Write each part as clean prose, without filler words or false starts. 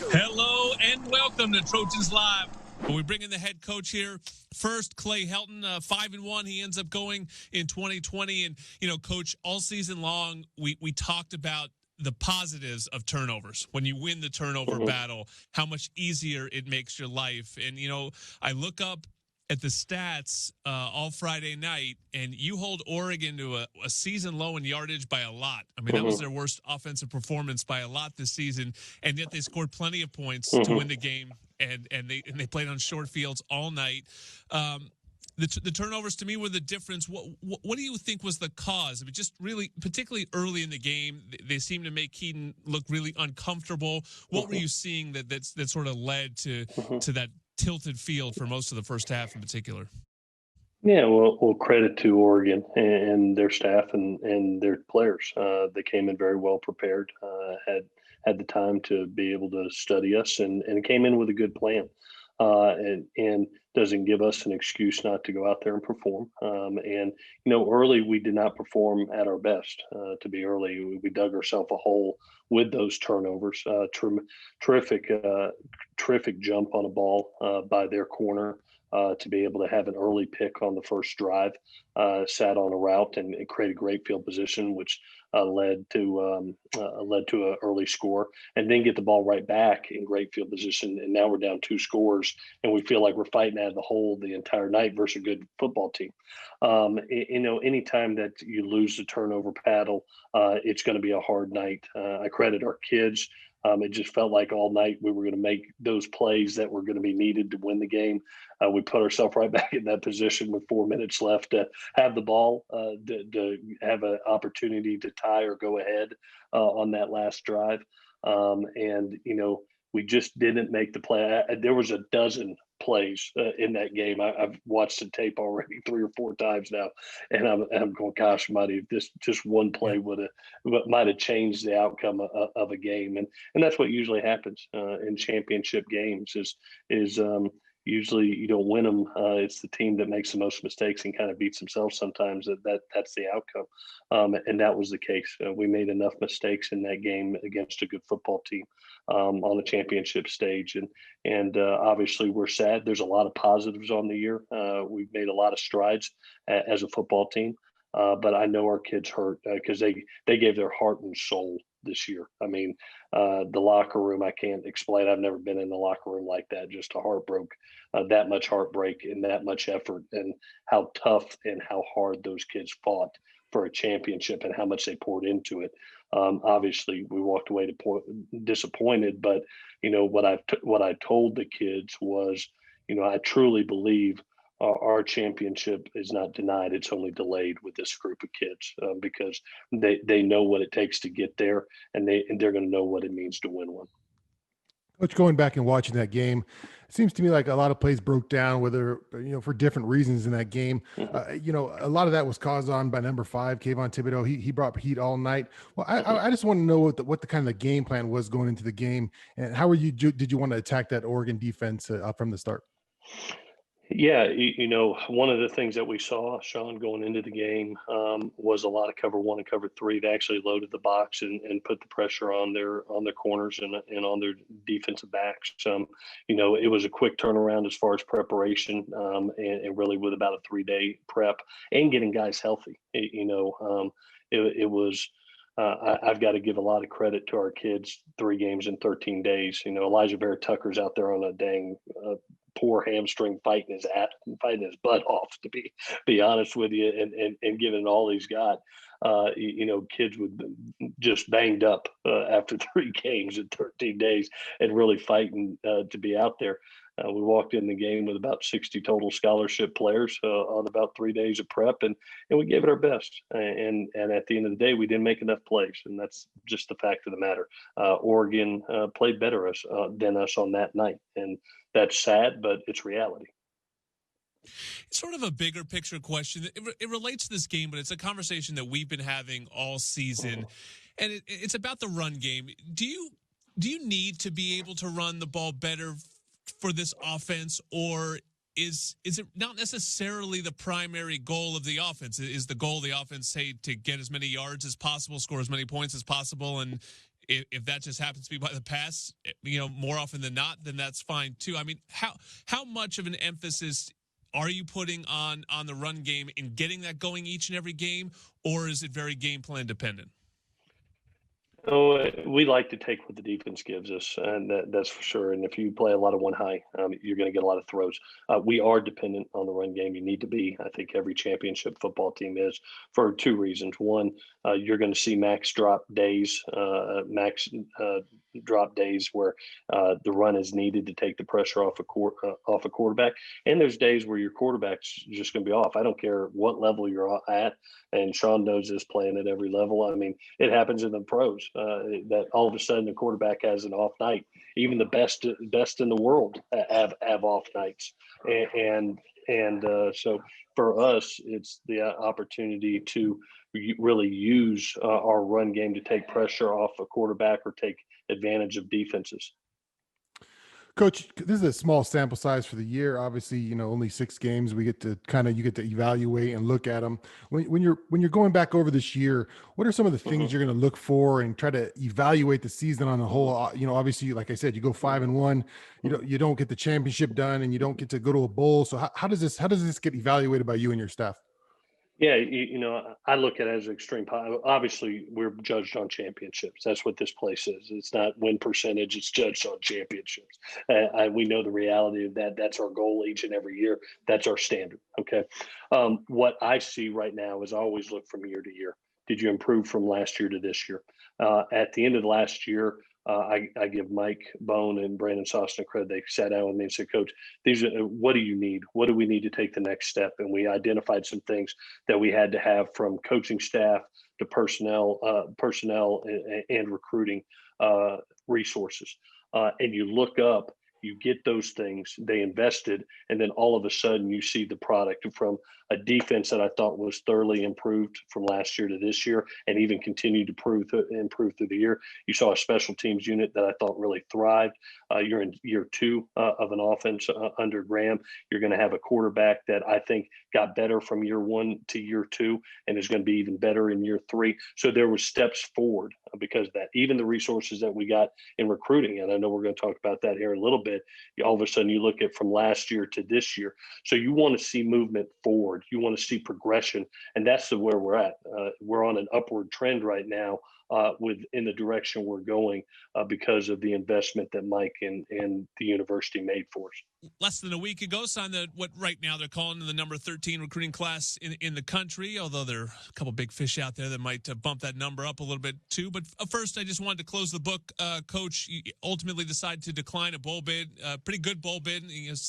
Hello and welcome to Trojans Live. We bring in the head coach here. First, Clay Helton, 5-1. He ends up going in 2020. And, Coach, all season long, we talked about the positives of turnovers. When you win the turnover battle, how much easier it makes your life. And, I look up at the stats all Friday night, and you hold Oregon to a season low in yardage by a lot. I mean, that was their worst offensive performance by a lot this season, and yet they scored plenty of points to win the game, and they played on short fields all night. The turnovers to me were the difference. What do you think was the cause? I mean, just really, particularly early in the game, they seemed to make Keaton look really uncomfortable. What were you seeing that sort of led to that tilted field for most of the first half in particular? Yeah, well, credit to Oregon and their staff and their players. They came in very well prepared, had the time to be able to study us, and came in with a good plan. And doesn't give us an excuse not to go out there and perform. Early we did not perform at our best. To be early, we dug ourselves a hole with those turnovers. Terrific jump on a ball by their corner. To be able to have an early pick on the first drive, sat on a route and created great field position, which led to an early score, and then get the ball right back in great field position. And now we're down 2 scores, and we feel like we're fighting out of the hole the entire night versus a good football team. Anytime that you lose the turnover battle, it's going to be a hard night. I credit our kids. It just felt like all night we were going to make those plays that were going to be needed to win the game. We put ourselves right back in that position with 4 minutes left to have the ball, to have an opportunity to tie or go ahead on that last drive. We just didn't make the play. There was a dozen plays in that game. I've watched the tape already 3 or 4 times now, and I'm going, gosh, mighty, if this just one play might have changed the outcome of a game, and that's what usually happens in championship games. Is usually you don't win them. It's the team that makes the most mistakes and kind of beats themselves sometimes. That's the outcome, and that was the case. We made enough mistakes in that game against a good football team on the championship stage, and obviously we're sad. There's a lot of positives on the year. We've made a lot of strides as a football team, but I know our kids hurt because they gave their heart and soul this year. I mean, the locker room, I can't explain. I've never been in the locker room like that. Just that much heartbreak and that much effort, and how tough and how hard those kids fought for a championship and how much they poured into it. Obviously, we walked away disappointed, but what I told the kids was, I truly believe our championship is not denied; it's only delayed with this group of kids because they know what it takes to get there, and they're going to know what it means to win one. Coach, going back and watching that game, it seems to me like a lot of plays broke down, whether for different reasons in that game. A lot of that was caused on by number 5, Kayvon Thibodeau. He brought heat all night. Well, I just want to know what the kind of the game plan was going into the game, and how did you want to attack that Oregon defense from the start? Yeah, one of the things that we saw, Sean, going into the game was a lot of cover 1 and cover 3. They actually loaded the box and put the pressure on their corners and on their defensive backs. It was a quick turnaround as far as preparation, and really with about a 3-day prep and getting guys healthy. It was. I've got to give a lot of credit to our kids. 3 games in 13 days. Elijah Bear Tucker's out there on a dang poor hamstring fighting his butt off, to be honest with you, and giving all he's got. Kids with just banged up after 3 games in 13 days and really fighting to be out there. We walked in the game with about 60 total scholarship players on about 3 days of prep, and we gave it our best. And at the end of the day, we didn't make enough plays, and that's just the fact of the matter. Oregon played better than us on that night, and that's sad, but it's reality. It's sort of a bigger picture question. It relates to this game, but it's a conversation that we've been having all season, and it's about the run game. Do you need to be able to run the ball better for this offense, or is it not necessarily the primary goal of the offense? Is the goal of the offense, say, to get as many yards as possible, score as many points as possible, and If that just happens to be by the pass, more often than not, then that's fine too. I mean, how much of an emphasis are you putting on the run game in getting that going each and every game, or is it very game plan dependent? Oh, we like to take what the defense gives us, and that's for sure. And if you play a lot of one high, you're going to get a lot of throws. We are dependent on the run game. You need to be. I think every championship football team is, for two reasons. One, you're going to see max drop days where the run is needed to take the pressure off a quarterback. And there's days where your quarterback's just going to be off. I don't care what level you're at, and Sean knows this playing at every level. I mean, it happens in the pros that all of a sudden the quarterback has an off night. Even the best in the world have off nights, and so for us, it's the opportunity to really use our run game to take pressure off a quarterback or take advantage of defenses. Coach, this is a small sample size for the year. Obviously, only 6 games. You get to evaluate and look at them. When you're going back over this year, what are some of the things you're going to look for and try to evaluate the season on the whole? Obviously, like I said, you go 5-1. You don't get the championship done, and you don't get to go to a bowl. So how does this get evaluated by you and your staff? Yeah, I look at it as extreme. Obviously, we're judged on championships. That's what this place is. It's not win percentage. It's judged on championships. We know the reality of that. That's our goal each and every year. That's our standard. Okay. What I see right now is I always look from year to year. Did you improve from last year to this year? At the end of last year, I give Mike Bone and Brandon Sostin credit. They sat down with me and said, "Coach, what do you need? What do we need to take the next step?" And we identified some things that we had to have, from coaching staff to personnel and recruiting resources. And you look up, you get those things, they invested, and then all of a sudden you see the product from a defense that I thought was thoroughly improved from last year to this year, and even continued to improve through the year. You saw a special teams unit that I thought really thrived. You're in year 2 of an offense under Graham. You're going to have a quarterback that I think got better from year 1 to year 2 and is going to be even better in year 3. So there were steps forward because of that. Even the resources that we got in recruiting, and I know we're going to talk about that here in a little bit, all of a sudden you look at from last year to this year. So you want to see movement forward. You want to see progression, and that's where we're at. We're on an upward trend right now in the direction we're going because of the investment that Mike and the university made for us. Less than a week ago, signed what right now they're calling the number 13 recruiting class in the country, although there are a couple big fish out there that might bump that number up a little bit too. But first, I just wanted to close the book. Coach, you ultimately decided to decline a bowl bid, pretty good bowl bid,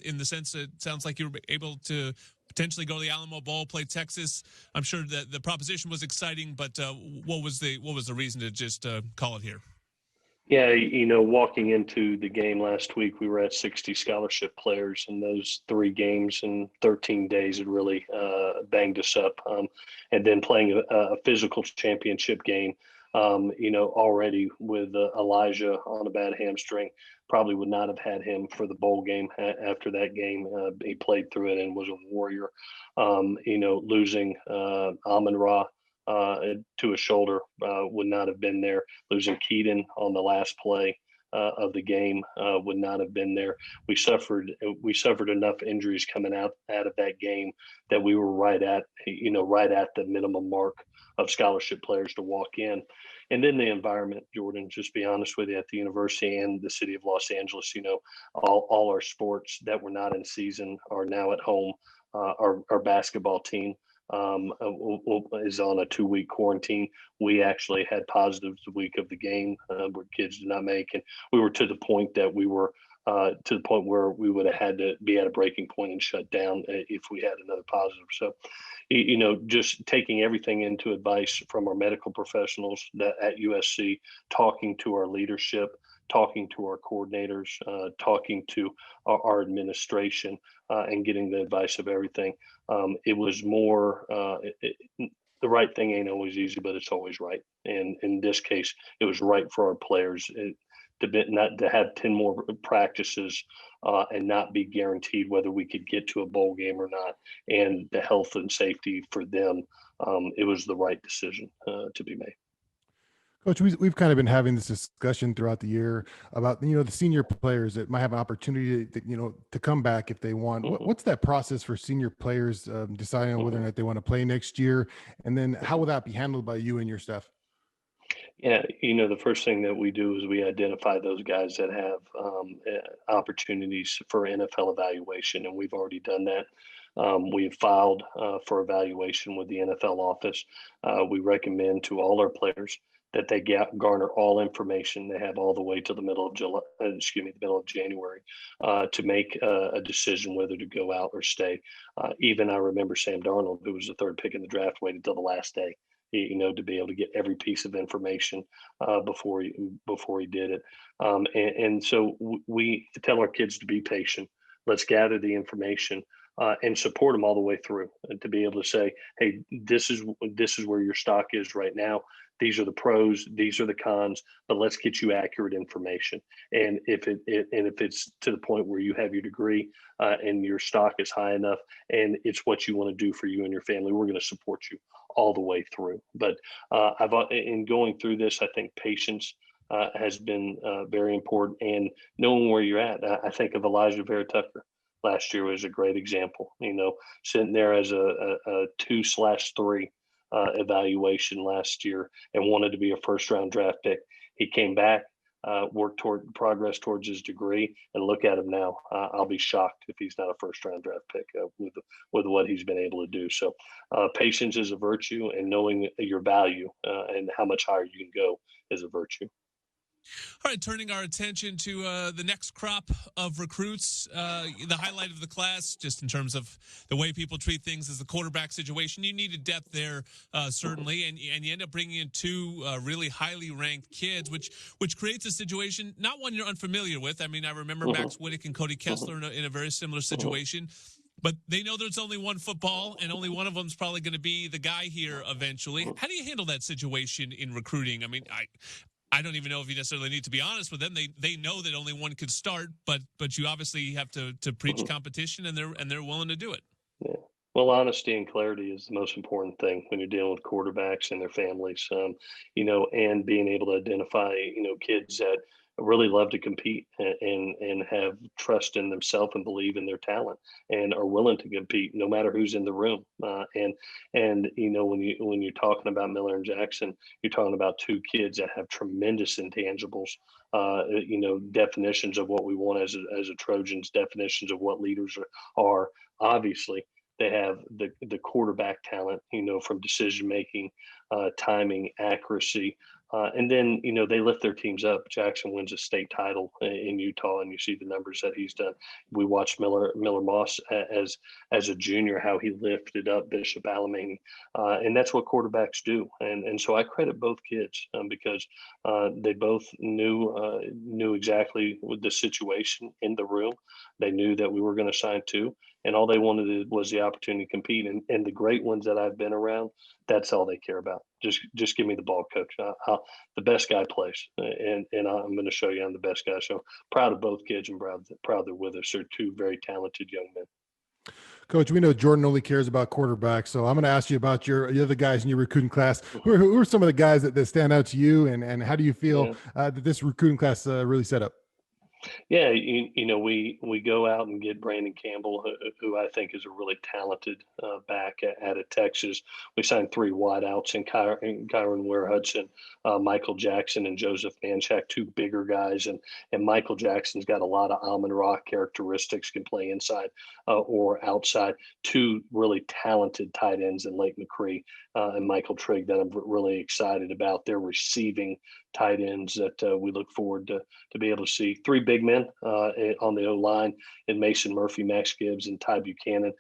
in the sense that it sounds like you were able to potentially go to the Alamo Bowl, play Texas. I'm sure that the proposition was exciting, but what was the reason to just call it here? Yeah, walking into the game last week, we were at 60 scholarship players, and those 3 games in 13 days had really banged us up. And then playing a physical championship game, already with Elijah on a bad hamstring, probably would not have had him for the bowl game after that game. He played through it and was a warrior. Losing Amon-Ra to a shoulder would not have been there. Losing Keaton on the last play of the game would not have been there. We suffered enough injuries coming out of that game that we were right at the minimum mark of scholarship players to walk in. And then the environment, Jordan, just be honest with you, at the university and the city of Los Angeles, all our sports that were not in season are now at home. Our basketball team is on a 2-week quarantine. We actually had positives the week of the game where kids did not make, and we were to the point that we were where we would have had to be at a breaking point and shut down if we had another positive. So, just taking everything into advice from our medical professionals at USC, talking to our leadership, talking to our coordinators, talking to our administration, and getting the advice of everything. It was more, the right thing ain't always easy, but it's always right. And in this case, it was right for our players not to have 10 more practices and not be guaranteed whether we could get to a bowl game or not, and the health and safety for them. It was the right decision to be made. Coach, we've kind of been having this discussion throughout the year about, the senior players that might have an opportunity to come back if they want. Mhm, What's that process for senior players deciding on whether or mhm. not they want to play next year? And then how will that be handled by you and your staff? Yeah, the first thing that we do is we identify those guys that have opportunities for NFL evaluation, and we've already done that. We've filed for evaluation with the NFL office. We recommend to all our players that they garner all information. They have all the way to the middle of July, the middle of January, to make a decision whether to go out or stay. Even I remember Sam Darnold, who was the third pick in the draft, waited till the last day, to be able to get every piece of information before he did it. And so we tell our kids to be patient. Let's gather the information and support them all the way through, and to be able to say, "Hey, this is where your stock is right now. These are the pros. These are the cons. But let's get you accurate information. And if it's to the point where you have your degree and your stock is high enough, and it's what you want to do for you and your family, we're going to support you all the way through." But in going through this, I think patience has been very important, and knowing where you're at. I think of Elijah Vera Tucker last year was a great example. Sitting there as a 2/3 evaluation last year and wanted to be a first round draft pick. He came back, worked toward progress towards his degree, and look at him now. I'll be shocked if he's not a first round draft pick with what he's been able to do. So, patience is a virtue, and knowing your value and how much higher you can go is a virtue. All right, turning our attention to the next crop of recruits, the highlight of the class, just in terms of the way people treat things, is the quarterback situation. You needed depth there, certainly, and you end up bringing in two really highly ranked kids, which creates a situation, not one you're unfamiliar with. I mean, I remember Mhm, Max Whittick and Cody mhm, Kessler in a very similar mhm, situation. But they know there's only one football, and only one of them is probably going to be the guy here eventually. mhm. How do you handle that situation in recruiting? I mean, I don't even know if you necessarily need to be honest with them. They know that only one could start, but you obviously have to preach Mhm. competition, and they're willing to do it. Yeah. Well, honesty and clarity is the most important thing when you're dealing with quarterbacks and their families. And being able to identify, kids that really love to compete and have trust in themselves and believe in their talent and are willing to compete no matter who's in the room. And when you're talking about Miller and Jackson, you're talking about two kids that have tremendous intangibles. Definitions of what we want as a Trojans, definitions of what leaders are. Obviously, they have the quarterback talent, from decision making, timing, accuracy, and then they lift their teams up. Jackson wins a state title in Utah, and you see the numbers that he's done. We watched Miller Moss as a junior, how he lifted up Bishop Alamany, and that's what quarterbacks do. And so I credit both kids because they both knew exactly with the situation in the room. They knew that we were going to sign two, and all they wanted was the opportunity to compete. And the great ones that I've been around, that's all they care about. Just give me the ball, coach. The best guy plays, and I'm going to show you I'm the best guy. So proud of both kids, and proud they're with us. They're two very talented young men. Coach, we know Jordan only cares about quarterbacks, so I'm going to ask you about the other guys in your recruiting class. Mhm. Who are some of the guys that stand out to you, and how do you feel Yeah. that this recruiting class really set up? Yeah, we go out and get Brandon Campbell, who I think is a really talented back out of Texas. We signed three wideouts in Kyron Ware Hudson, Michael Jackson, and Joseph Manchak, two bigger guys. And Michael Jackson's got a lot of Almond Rock characteristics, can play inside or outside. Two really talented tight ends in Lake McCree and Michael Trigg that I'm really excited about. They're receiving tight ends that we look forward to be able to see. Three big men on the O line in Mason Murphy, Max Gibbs, and Ty Buchanan.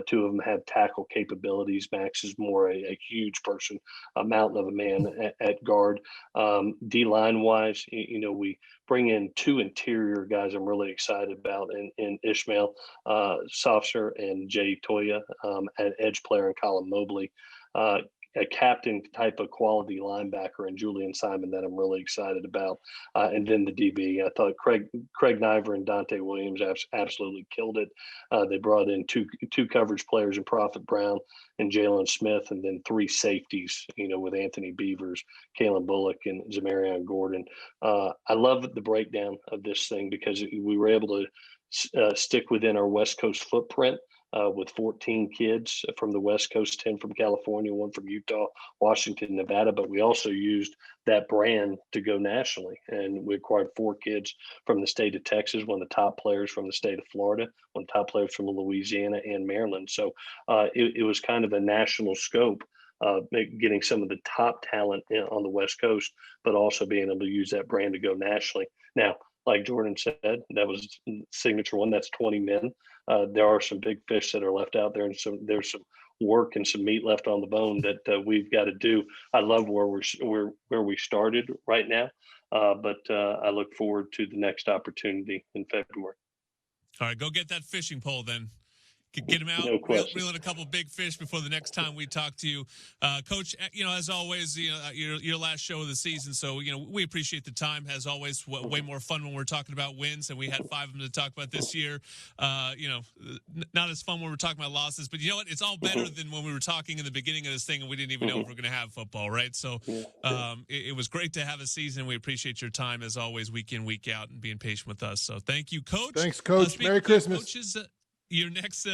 Two of them have tackle capabilities. Max is more a huge person, a mountain of a man at guard. D line wise, we bring in two interior guys I'm really excited about in Ishmael Sofser and Jay Toya, an edge player, and Colin Mobley. a captain type of quality linebacker in Julian Simon that I'm really excited about. And then the DB, I thought Craig Niver and Dante Williams absolutely killed it. They brought in two coverage players in Prophet Brown and Jalen Smith, and then 3 safeties, with Anthony Beavers, Kalen Bullock, and Zamarion Gordon. I love the breakdown of this thing because we were able to stick within our West Coast footprint. With 14 kids from the West Coast, 10 from California, 1 from Utah, Washington, Nevada. But we also used that brand to go nationally. And we acquired 4 kids from the state of Texas, one of the top players from the state of Florida, one of the top players from Louisiana and Maryland. So it was kind of a national scope. Getting some of the top talent on the West Coast, but also being able to use that brand to go nationally. Now, like Jordan said, that was signature one. That's 20 men. There are some big fish that are left out there, and there's some work and some meat left on the bone that we've got to do. I love where we started right now, but I look forward to the next opportunity in February. All right, go get that fishing pole then. Get him out, no reel in a couple big fish before the next time we talk to you. Coach, as always, your last show of the season, so, we appreciate the time, as always. Way more fun when we're talking about wins, and we had 5 of them to talk about this year. Not as fun when we're talking about losses, but you know what? It's all better than when we were talking in the beginning of this thing and we didn't even know if we're going to have football, right? So it was great to have a season. We appreciate your time, as always, week in, week out, and being patient with us. So thank you, Coach. Thanks, Coach. Merry Christmas. Coaches, your next